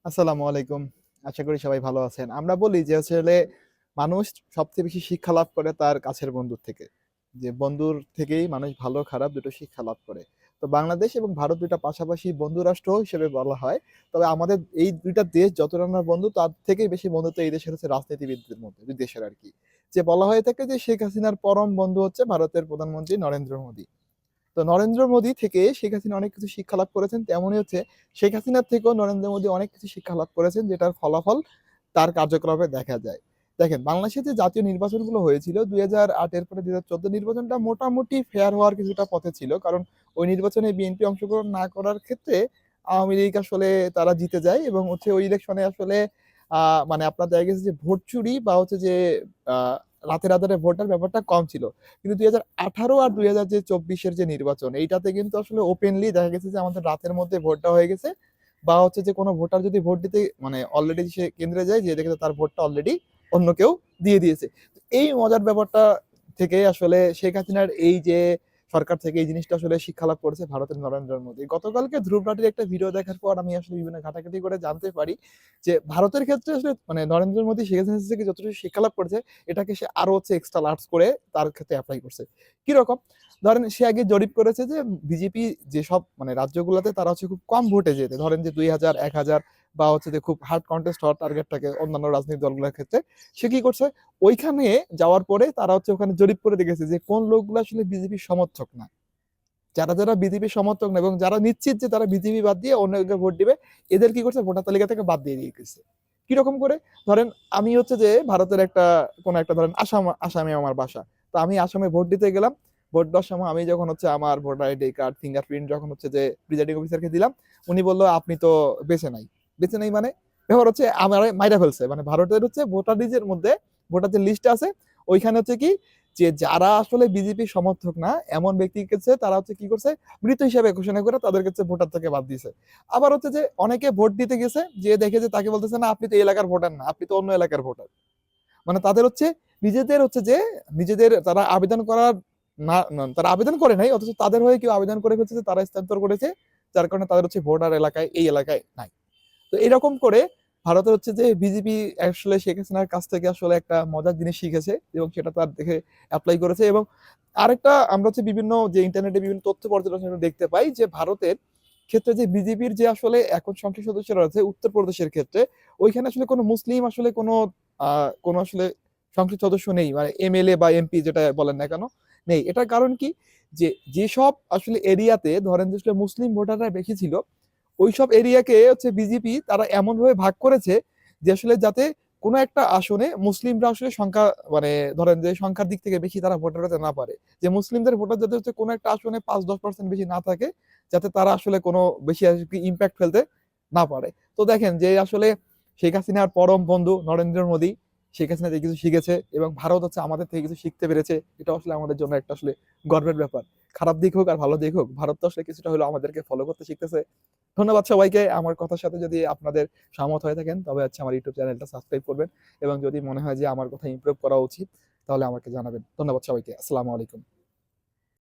আসসালামু আলাইকুম। আশা করি সবাই ভালো আছেন। আমরা বলি যে আসলে মানুষ সবচেয়ে বেশি শিক্ষা লাভ করে তার কাছের বন্ধুর থেকে। যে বন্ধুর থেকেই মানুষ ভালো খারাপ দুটো শিক্ষা লাভ করে। তো বাংলাদেশ এবং ভারত ২ টা পাশাপাশি বন্ধু রাষ্ট্র হিসেবে বলা হয়। তবে আমাদের এই ২ টা দেশ যতটা না বন্ধু তার থেকেই বেশি বন্ধুত্ব এই দেশের হচ্ছে রাজনীতিবিদদের মধ্যে, ২ দেশের আরকি। যে বলা হয়ে থাকে যে শেখ হাসিনার পরম বন্ধু হচ্ছে ভারতের প্রধানমন্ত্রী নরেন্দ্র মোদি। তো নরেন্দ্র মোদি থেকে শেখ হাসিনা অনেক কিছু শিক্ষা লাভ করেছেন। তেমনই হচ্ছে শেখ হাসিনার থেকেও নরেন্দ্র মোদি অনেক কিছু শিক্ষা লাভ করেছেন যেটার ফলাফল তার কার্যকলাপে দেখা যায়। দেখেন বাংলাদেশে যে জাতীয় নির্বাচনগুলো হয়েছিল ২০০৮ এর পরে ২০১৪ নির্বাচনটা মোটামুটি ফেয়ার হওয়ার কিছুটা পথে ছিল। কারণ ওই নির্বাচনে বিএনপি অংশগ্রহণ না করার ক্ষেত্রে আওয়ামী লীগ আসলে তারা জিতে যায় এবং হচ্ছে ওই ইলেকশনে আসলে আ মানে আপনার দেখা গেছে যে ভোট চুরি বা হচ্ছে যে আ রাতের আঁধারে ভোটের ব্যাপারটা কম ছিল। কিন্তু ২০১৮ আর ২০২৪ এর যে নির্বাচন এইটাতে কিন্তু আসলে ওপেনলি দেখা গেছে যে আমাদের রাতের মধ্যে ভোটটা হয়ে গেছে বা হচ্ছে যে কোনো ভোটার যদি ভোট দিতে মানে অলরেডি সে কেন্দ্রে যায় যেয়ে দেখে তার ভোটটা অলরেডি অন্য কেউ দিয়ে দিয়েছে। তো এই মজার ব্যাপারটা থেকে আসলে শেখ হাসিনার এই যে সরকার থেকে এই জিনিসটা আসলে শিক্ষা লাভ করেছে ভারতের নরেন্দ্র মোদী। গতকালকে ধ্রুব রাঠির একটা ভিডিও দেখার পর আমি আসলে বিভিন্ন ঘাটাঘাটি করে জানতে পারি যে ভারতের ক্ষেত্রে আসলে মানে নরেন্দ্র মোদী শেখ হাসিনা থেকে যতটুকু শিক্ষা লাভ করেছে এটাকে সে আরো হচ্ছে এক্সট্রা লার্জ করে তার ক্ষেত্রে এপ্লাই করছে। কিরকম? ধরেন সে আগে জরিপ করেছে যে বিজেপি যেসব মানে রাজ্যগুলোতে তারা হচ্ছে খুব কম ভোটে যেতে। ধরেন যে ২০০০, ১০০০ বা হচ্ছে যে খুব হার্ড কনটেস্ট হওয়ার টার্গেট থাকে অন্যান্য রাজনৈতিক দলগুলোর ক্ষেত্রে। সে কি করছে? ওইখানে যাওয়ার পরে তারা হচ্ছে ওখানে জরিপ করে দেখেছে যে কোন লোকগুলো আসলে বিজেপির সমর্থক না। যারা বিজেপির সমর্থক না এবং যারা নিশ্চিত যে তারা বিজেপি বাদ দিয়ে অন্য কাউকে ভোট দিবে, এদের কি করছে? ভোটার তালিকা থেকে বাদ দিয়ে গেছে। কিরকম করে? ধরেন আমি হচ্ছে যে ভারতের একটা কোন একটা ধরেন আসামে আমার বাসা। তো আমি আসামে ভোট দিতে গেলাম। ভোট দেওয়ার সময় আমি যখন হচ্ছে আমার ভোটার আইডি কার্ড, ফিঙ্গারপ্রিন্ট যখন হচ্ছে যে প্রিজাইডিং অফিসারকে দিলাম, উনি বলল, "আপনি তো বেঁচে নাই।" বেঁচে নাই মানে? ব্যাপার হচ্ছে আমারে মাইরা ফেলছে। মানে ভারতের হচ্ছে ভোটার লিস্টের মধ্যে ভোটার যে লিস্ট আছে, ওইখানে হচ্ছে কি যে যারা আসলে বিজেপির সমর্থক না এমন ব্যক্তির কাছে তারা হচ্ছে কি করছে মৃত হিসেবে ঘোষণা করে তাদের কাছে ভোটার থেকে বাদ দিয়েছে। আবার হচ্ছে যে অনেকে ভোট দিতে গেছে যে দেখে যে তাকে বলতেছে না আপনি তো এই এলাকার ভোটার না আপনি তো অন্য এলাকার ভোটার। মানে তাদের হচ্ছে নিজেদের হচ্ছে যে নিজেদের তারা আবেদন করার তারা আবেদন করে নাই অথচ তাদের হয়ে কেউ আবেদন করে ফেলছে যে তারা স্থানান্তর করেছে যার কারণে তাদের হচ্ছে ভোটার এলাকায় এই এলাকায় নাই। তো এরকম করে ভারতের হচ্ছে যে বিজেপি আসলে শেখ হাসিনার কাছ থেকে আসলে একটা মজার জিনিস শিখেছে এবং সেটা তার দেখে অ্যাপ্লাই করেছে এবং আরেকটা আমরা হচ্ছে বিভিন্ন যে ইন্টারনেটে বিভিন্ন তথ্য পর্যালোচনা দেখতে পাই যে ভারতের ক্ষেত্রে যে বিজেপির যে আসলে এখন সংসদ সদস্যরা আছে উত্তরপ্রদেশের ক্ষেত্রে ওইখানে আসলে কোনো মুসলিম আসলে কোনো আসলে সংসদ সদস্য নেই মানে এমএলএ বা এমপি যেটা বলেন না কেন নেই। এটার কারণ কি যে যেসব আসলে এরিয়াতে ধরেন যে আসলে মুসলিম ভোটাররা বেশি ছিল ওইসব এরিয়াকে হচ্ছে বিজেপি তারা এমনভাবে ভাগ করেছে যে আসলে যাতে কোনো একটা আসনে মুসলিমরা আসলে সংখ্যা মানে ধরেন যে সংখ্যার দিক থেকে বেশি তারা ভোটার হতে না পারে। যে মুসলিমদের ভোটার যাতে হচ্ছে কোনো একটা আসনে ৫-১০% বেশি না থাকে, যাতে তারা আসলে কোনো বেশি আরকি ইমপ্যাক্ট ফেলতে না পারে। তো দেখেন যে আসলে শেখ হাসিনার পরম বন্ধু নরেন্দ্র মোদি শেখ হাসিনা থেকে কিছু শিখেছে এবং ভারত হচ্ছে আমাদের থেকে কিছু শিখতে পেরেছে। এটা আসলে আমাদের জন্য একটা আসলে গর্বের ব্যাপার। খারাপ দিক হোক আর ভালো দিক হোক, ভারত তো আসলে কিছুটা হলেও আমাদেরকে ফলো করতে শিখতেছে। ধন্যবাদ সবাইকে। আমার কথার সাথে যদি আপনাদের সহমত হয়ে থাকেন তবে হচ্ছে আমার ইউটিউব চ্যানেলটা সাবস্ক্রাইব করবেন এবং যদি মনে হয় যে আমার কথা ইমপ্রুভ করা উচিত তাহলে আমাকে জানাবেন। ধন্যবাদ সবাইকে। আসসালামু আলাইকুম।